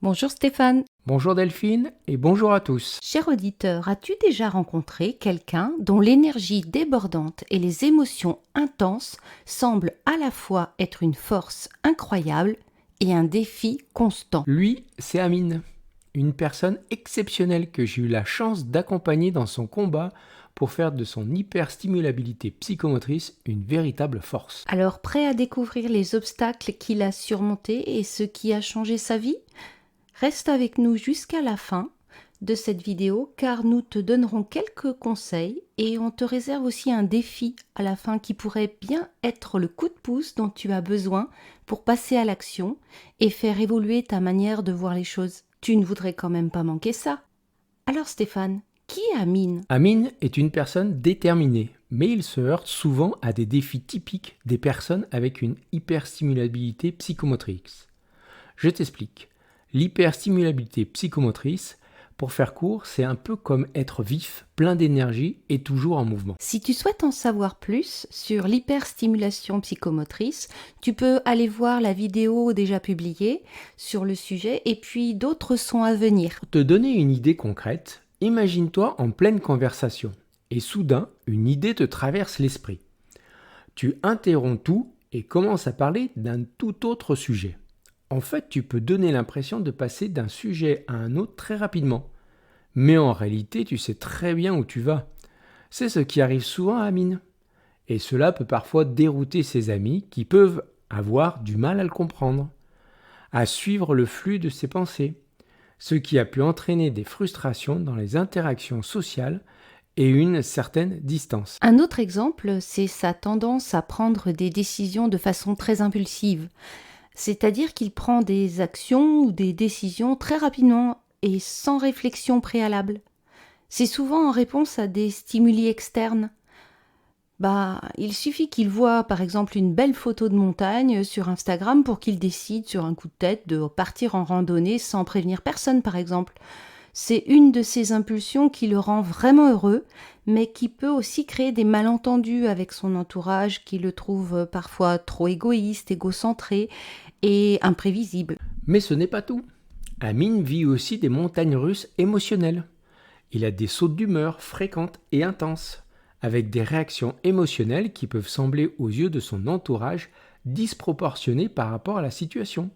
Bonjour Stéphane. Bonjour Delphine et bonjour à tous. Cher auditeur, as-tu déjà rencontré quelqu'un dont l'énergie débordante et les émotions intenses semblent à la fois être une force incroyable et un défi constant? Lui, c'est Amine, une personne exceptionnelle que j'ai eu la chance d'accompagner dans son combat pour faire de son hyperstimulabilité psychomotrice une véritable force. Alors, prêt à découvrir les obstacles qu'il a surmontés et ce qui a changé sa vie? Reste avec nous jusqu'à la fin de cette vidéo car nous te donnerons quelques conseils et on te réserve aussi un défi à la fin qui pourrait bien être le coup de pouce dont tu as besoin pour passer à l'action et faire évoluer ta manière de voir les choses. Tu ne voudrais quand même pas manquer ça. Alors Stéphane, qui est Amine? Amine est une personne déterminée, mais il se heurte souvent à des défis typiques des personnes avec une hyperstimulabilité psychomotrice. Je t'explique. L'hyperstimulabilité psychomotrice, pour faire court, c'est un peu comme être vif, plein d'énergie et toujours en mouvement. Si tu souhaites en savoir plus sur l'hyperstimulation psychomotrice, tu peux aller voir la vidéo déjà publiée sur le sujet et puis d'autres sont à venir. Pour te donner une idée concrète, imagine-toi en pleine conversation et soudain, une idée te traverse l'esprit. Tu interromps tout et commences à parler d'un tout autre sujet. En fait, tu peux donner l'impression de passer d'un sujet à un autre très rapidement. Mais en réalité, tu sais très bien où tu vas. C'est ce qui arrive souvent à Amine. Et cela peut parfois dérouter ses amis qui peuvent avoir du mal à le comprendre, à suivre le flux de ses pensées, ce qui a pu entraîner des frustrations dans les interactions sociales et une certaine distance. Un autre exemple, c'est sa tendance à prendre des décisions de façon très impulsive. C'est-à-dire qu'il prend des actions ou des décisions très rapidement et sans réflexion préalable. C'est souvent en réponse à des stimuli externes. Il suffit qu'il voit par exemple une belle photo de montagne sur Instagram pour qu'il décide sur un coup de tête de partir en randonnée sans prévenir personne par exemple. C'est une de ces impulsions qui le rend vraiment heureux, mais qui peut aussi créer des malentendus avec son entourage qui le trouve parfois trop égoïste, égocentré et imprévisible. Mais ce n'est pas tout. Amine vit aussi des montagnes russes émotionnelles. Il a des sautes d'humeur fréquentes et intenses, avec des réactions émotionnelles qui peuvent sembler aux yeux de son entourage disproportionnées par rapport à la situation,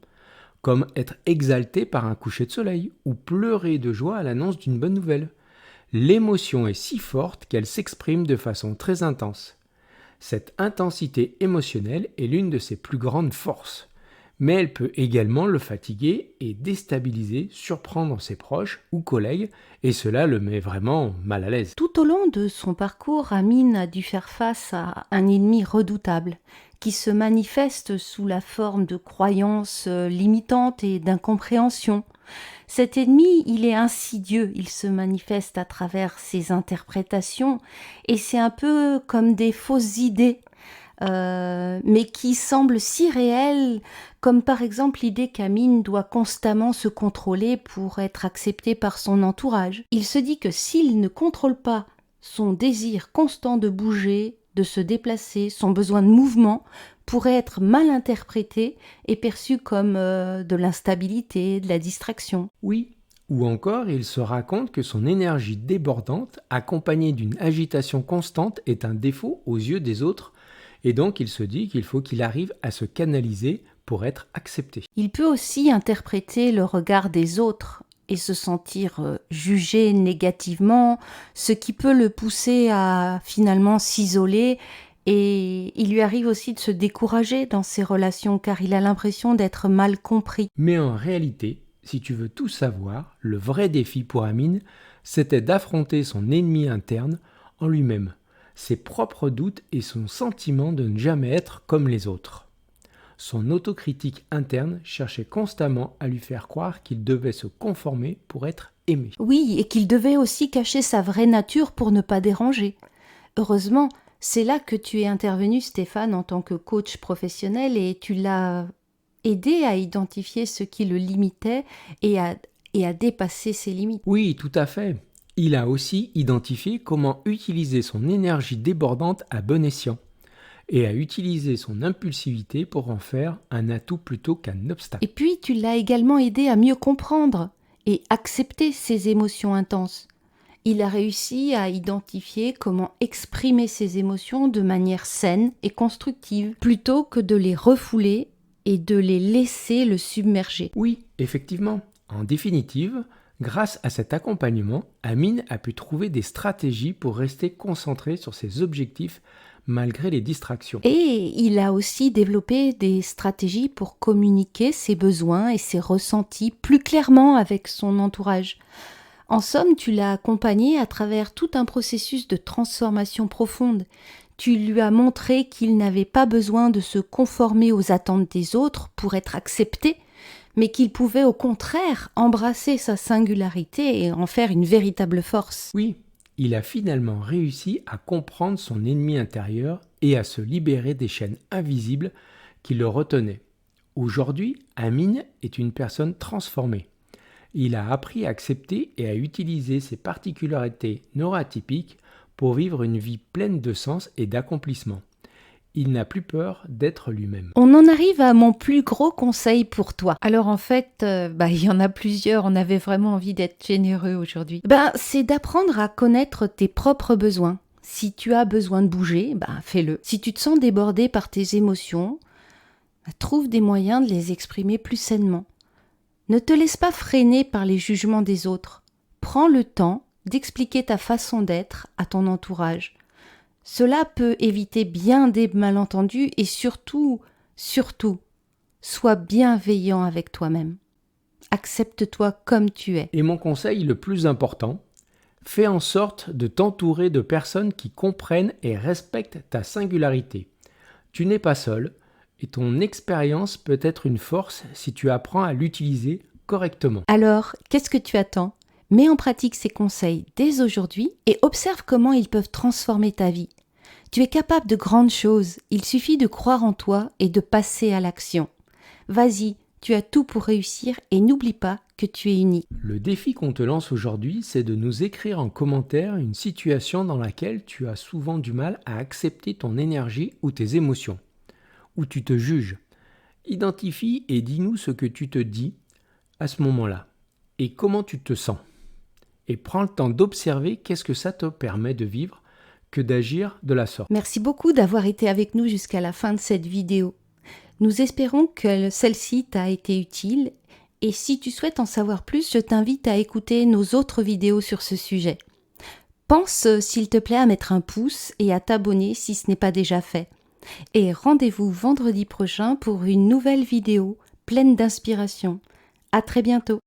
comme être exalté par un coucher de soleil ou pleurer de joie à l'annonce d'une bonne nouvelle. L'émotion est si forte qu'elle s'exprime de façon très intense. Cette intensité émotionnelle est l'une de ses plus grandes forces, mais elle peut également le fatiguer et déstabiliser, surprendre ses proches ou collègues, et cela le met vraiment mal à l'aise. Tout au long de son parcours, Amine a dû faire face à un ennemi redoutable qui se manifeste sous la forme de croyances limitantes et d'incompréhension. Cet ennemi, il est insidieux, il se manifeste à travers ses interprétations et c'est un peu comme des fausses idées, mais qui semblent si réelles, comme par exemple l'idée qu'Amine doit constamment se contrôler pour être accepté par son entourage. Il se dit que s'il ne contrôle pas son désir constant de bouger, de se déplacer, son besoin de mouvement, pourrait être mal interprété et perçu comme de l'instabilité, de la distraction. Oui, ou encore il se raconte que son énergie débordante, accompagnée d'une agitation constante, est un défaut aux yeux des autres, et donc il se dit qu'il faut qu'il arrive à se canaliser pour être accepté. Il peut aussi interpréter le regard des autres et se sentir jugé négativement, ce qui peut le pousser à finalement s'isoler et il lui arrive aussi de se décourager dans ses relations car il a l'impression d'être mal compris. Mais en réalité, si tu veux tout savoir, le vrai défi pour Amine, c'était d'affronter son ennemi interne en lui-même, ses propres doutes et son sentiment de ne jamais être comme les autres. Son autocritique interne cherchait constamment à lui faire croire qu'il devait se conformer pour être aimé. Oui, et qu'il devait aussi cacher sa vraie nature pour ne pas déranger. Heureusement, c'est là que tu es intervenu, Stéphane, en tant que coach professionnel et tu l'as aidé à identifier ce qui le limitait et à dépasser ses limites. Oui, tout à fait. Il a aussi identifié comment utiliser son énergie débordante à bon escient. et à utiliser son impulsivité pour en faire un atout plutôt qu'un obstacle. Et puis, tu l'as également aidé à mieux comprendre et accepter ses émotions intenses. Il a réussi à identifier comment exprimer ses émotions de manière saine et constructive, plutôt que de les refouler et de les laisser le submerger. Oui, effectivement. En définitive, grâce à cet accompagnement, Amine a pu trouver des stratégies pour rester concentré sur ses objectifs malgré les distractions. Et il a aussi développé des stratégies pour communiquer ses besoins et ses ressentis plus clairement avec son entourage. En somme, tu l'as accompagné à travers tout un processus de transformation profonde. Tu lui as montré qu'il n'avait pas besoin de se conformer aux attentes des autres pour être accepté, mais qu'il pouvait au contraire embrasser sa singularité et en faire une véritable force. Oui, il a finalement réussi à comprendre son ennemi intérieur et à se libérer des chaînes invisibles qui le retenaient. Aujourd'hui, Amine est une personne transformée. Il a appris à accepter et à utiliser ses particularités neuroatypiques pour vivre une vie pleine de sens et d'accomplissement. Il n'a plus peur d'être lui-même. On en arrive à mon plus gros conseil pour toi. Alors en fait, il y en a plusieurs, on avait vraiment envie d'être généreux aujourd'hui. C'est d'apprendre à connaître tes propres besoins. Si tu as besoin de bouger, fais-le. Si tu te sens débordé par tes émotions, trouve des moyens de les exprimer plus sainement. Ne te laisse pas freiner par les jugements des autres. Prends le temps d'expliquer ta façon d'être à ton entourage. Cela peut éviter bien des malentendus et surtout, sois bienveillant avec toi-même. Accepte-toi comme tu es. Et mon conseil le plus important, fais en sorte de t'entourer de personnes qui comprennent et respectent ta singularité. Tu n'es pas seul et ton expérience peut être une force si tu apprends à l'utiliser correctement. Alors, qu'est-ce que tu attends ? Mets en pratique ces conseils dès aujourd'hui et observe comment ils peuvent transformer ta vie. Tu es capable de grandes choses, il suffit de croire en toi et de passer à l'action. Vas-y, tu as tout pour réussir et n'oublie pas que tu es unique. Le défi qu'on te lance aujourd'hui, c'est de nous écrire en commentaire une situation dans laquelle tu as souvent du mal à accepter ton énergie ou tes émotions, où tu te juges. Identifie et dis-nous ce que tu te dis à ce moment-là et comment tu te sens. Et prends le temps d'observer qu'est-ce que ça te permet de vivre que d'agir de la sorte. Merci beaucoup d'avoir été avec nous jusqu'à la fin de cette vidéo. Nous espérons que celle-ci t'a été utile et si tu souhaites en savoir plus, je t'invite à écouter nos autres vidéos sur ce sujet. Pense, s'il te plaît, à mettre un pouce et à t'abonner si ce n'est pas déjà fait. Et rendez-vous vendredi prochain pour une nouvelle vidéo pleine d'inspiration. À très bientôt.